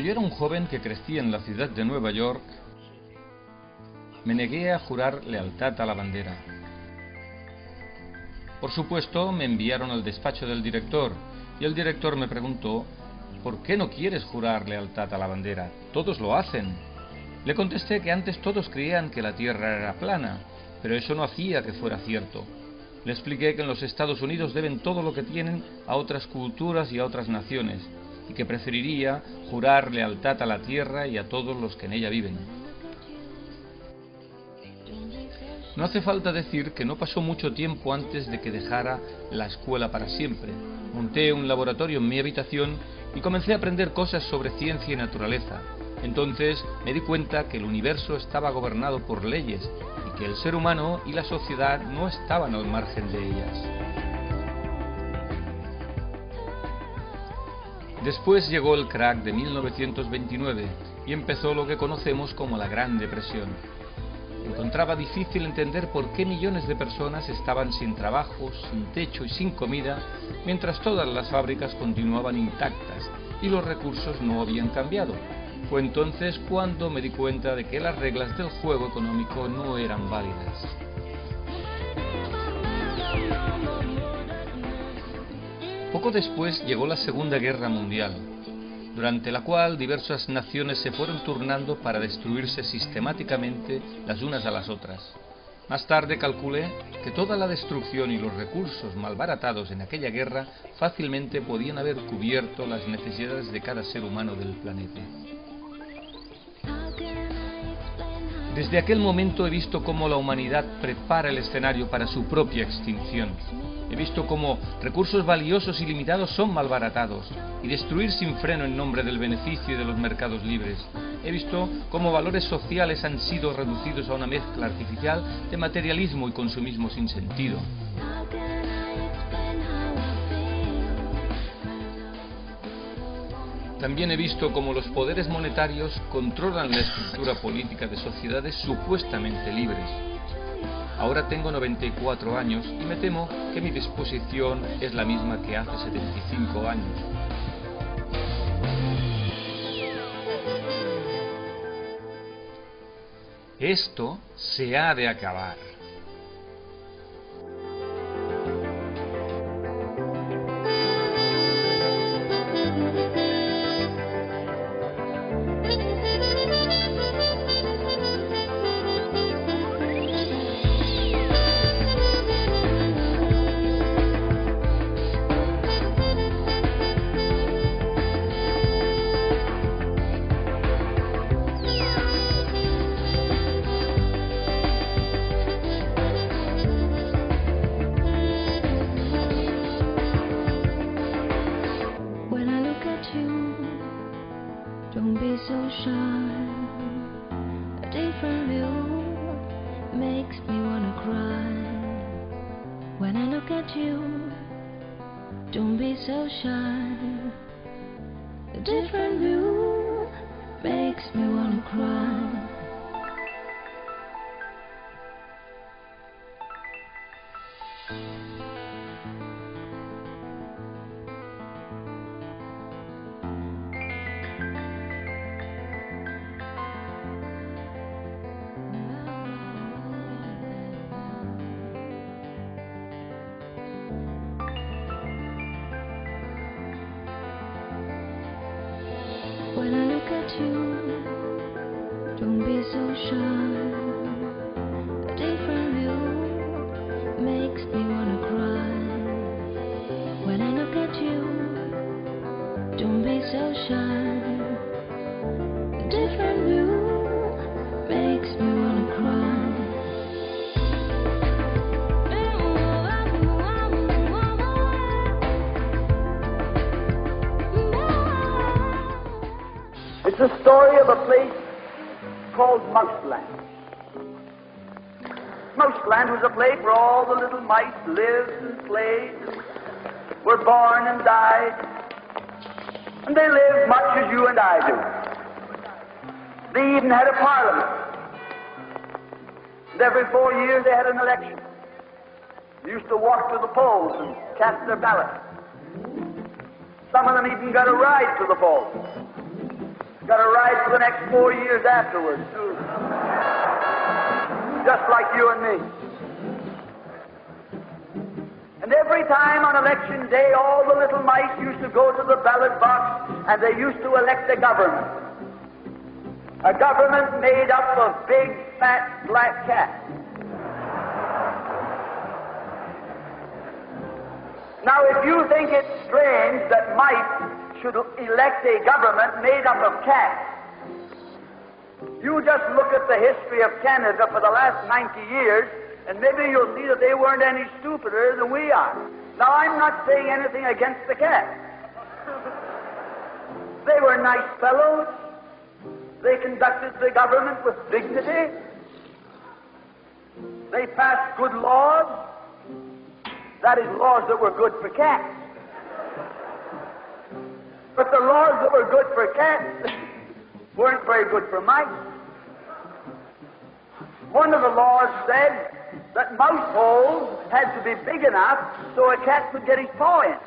Yo era un joven que crecía en la ciudad de Nueva York. Me negué a jurar lealtad a la bandera. Por supuesto, me enviaron al despacho del director, y el director me preguntó: ¿por qué no quieres jurar lealtad a la bandera? Todos lo hacen. Le contesté que antes todos creían que la Tierra era plana, pero eso no hacía que fuera cierto. Le expliqué que en los Estados Unidos deben todo lo que tienen a otras culturas y a otras naciones, y que preferiría jurar lealtad a la Tierra y a todos los que en ella viven. No hace falta decir que no pasó mucho tiempo antes de que dejara la escuela para siempre. Monté un laboratorio en mi habitación y comencé a aprender cosas sobre ciencia y naturaleza. Entonces me di cuenta que el universo estaba gobernado por leyes y que el ser humano y la sociedad no estaban al margen de ellas. Después llegó el crack de 1929 y empezó lo que conocemos como la Gran Depresión. Encontraba difícil entender por qué millones de personas estaban sin trabajo, sin techo y sin comida, mientras todas las fábricas continuaban intactas y los recursos no habían cambiado. Fue entonces cuando me di cuenta de que las reglas del juego económico no eran válidas. Poco después llegó la Segunda Guerra Mundial, durante la cual diversas naciones se fueron turnando para destruirse sistemáticamente las unas a las otras. Más tarde calculé que toda la destrucción y los recursos malbaratados en aquella guerra fácilmente podían haber cubierto las necesidades de cada ser humano del planeta. Desde aquel momento he visto cómo la humanidad prepara el escenario para su propia extinción. He visto cómo recursos valiosos y limitados son malbaratados y destruir sin freno en nombre del beneficio y de los mercados libres. He visto cómo valores sociales han sido reducidos a una mezcla artificial de materialismo y consumismo sin sentido. También he visto cómo los poderes monetarios controlan la estructura política de sociedades supuestamente libres. Ahora tengo 94 años y me temo que mi disposición es la misma que hace 75 años. Esto se ha de acabar. Don't be so shy. A different view makes me wanna cry. When I look at you, don't be so shy. A different view makes me wanna cry. When I look at you, don't be so shy. A different view makes me wanna cry. When I look at you, don't be so shy. A different view makes me wanna cry. It's the story of a place called Mouseland. Mouseland was a place where all the little mice lived and played, were born and died, and they lived much as you and I do. They even had a parliament. And every 4 years they had an election. They used to walk to the polls and cast their ballot. Some of them even got a ride to the polls. Got to ride for the next 4 years afterwards, too. Just like you and me. And every time on election day, all the little mice used to go to the ballot box and they used to elect a government. A government made up of big, fat, black cats. Now, if you think it's strange that mice should elect a government made up of cats, you just look at the history of Canada for the last 90 years, and maybe you'll see that they weren't any stupider than we are. Now, I'm not saying anything against the cats. They were nice fellows. They conducted the government with dignity. They passed good laws. That is, laws that were good for cats. But the laws that were good for cats weren't very good for mice. One of the laws said that mouse holes had to be big enough so a cat could get his paw in.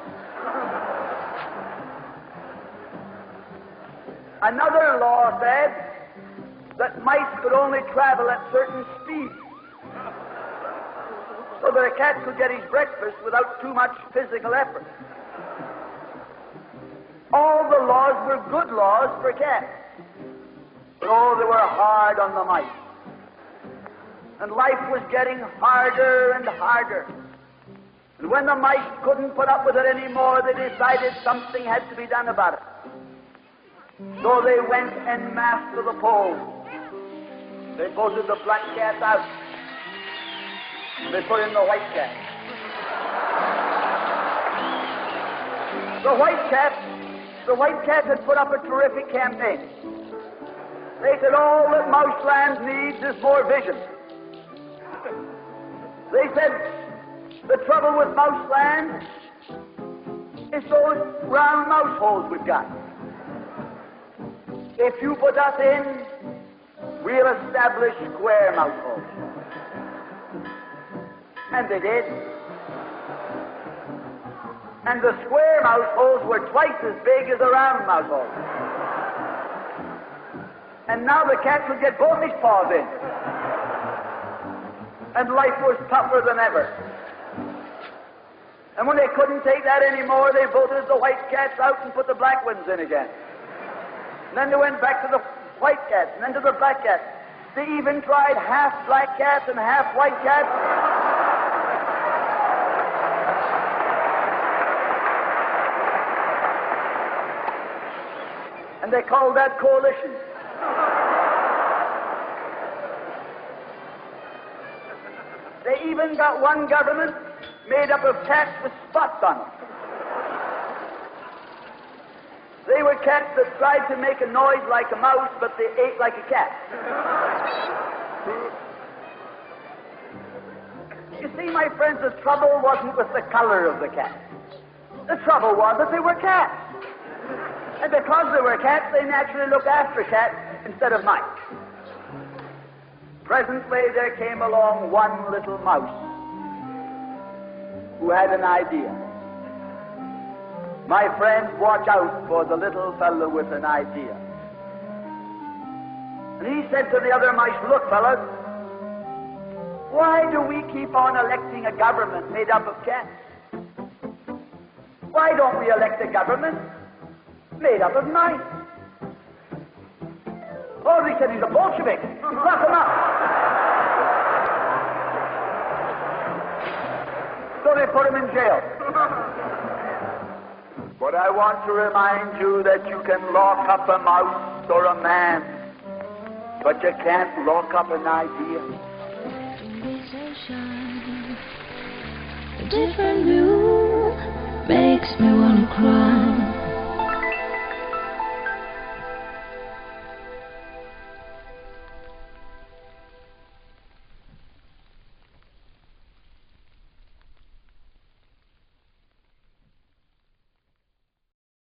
Another law said that mice could only travel at certain speeds so that a cat could get his breakfast without too much physical effort. All the laws were good laws for cats. But oh, they were hard on the mice. And life was getting harder and harder. And when the mice couldn't put up with it anymore, they decided something had to be done about it. So they went en masse to the polls. They voted the black cat out. They put in the white cat. The white cat had put up a terrific campaign. They said all that Mouseland needs is more vision. They said the trouble with Mouseland is those round mouse holes we've got. If you put us in, we'll establish square mouse holes. And they did. And the square mouse holes were twice as big as the round mouse holes. And now the cat could get both his paws in. And life was tougher than ever. And when they couldn't take that anymore, they voted the white cats out and put the black ones in again. And then they went back to the white cats, and then to the black cats. They even tried half black cats and half white cats. And they called that coalition. They even got one government made up of cats with spots on them. They were cats that tried to make a noise like a mouse, but they ate like a cat. You see, my friends, the trouble wasn't with the color of the cat. The trouble was that they were cats. And because they were cats, they naturally looked after cats instead of mice. Presently, there came along one little mouse who had an idea. My friends, watch out for the little fellow with an idea. And he said to the other mice, look, fellas, why do we keep on electing a government made up of cats? Why don't we elect a government made up of mice? Oh, they said he's a Bolshevik. Lock him up. So they put him in jail. But I want to remind you that you can lock up a mouse or a man, but you can't lock up an idea. Don't be so shy. A different view makes me wanna cry.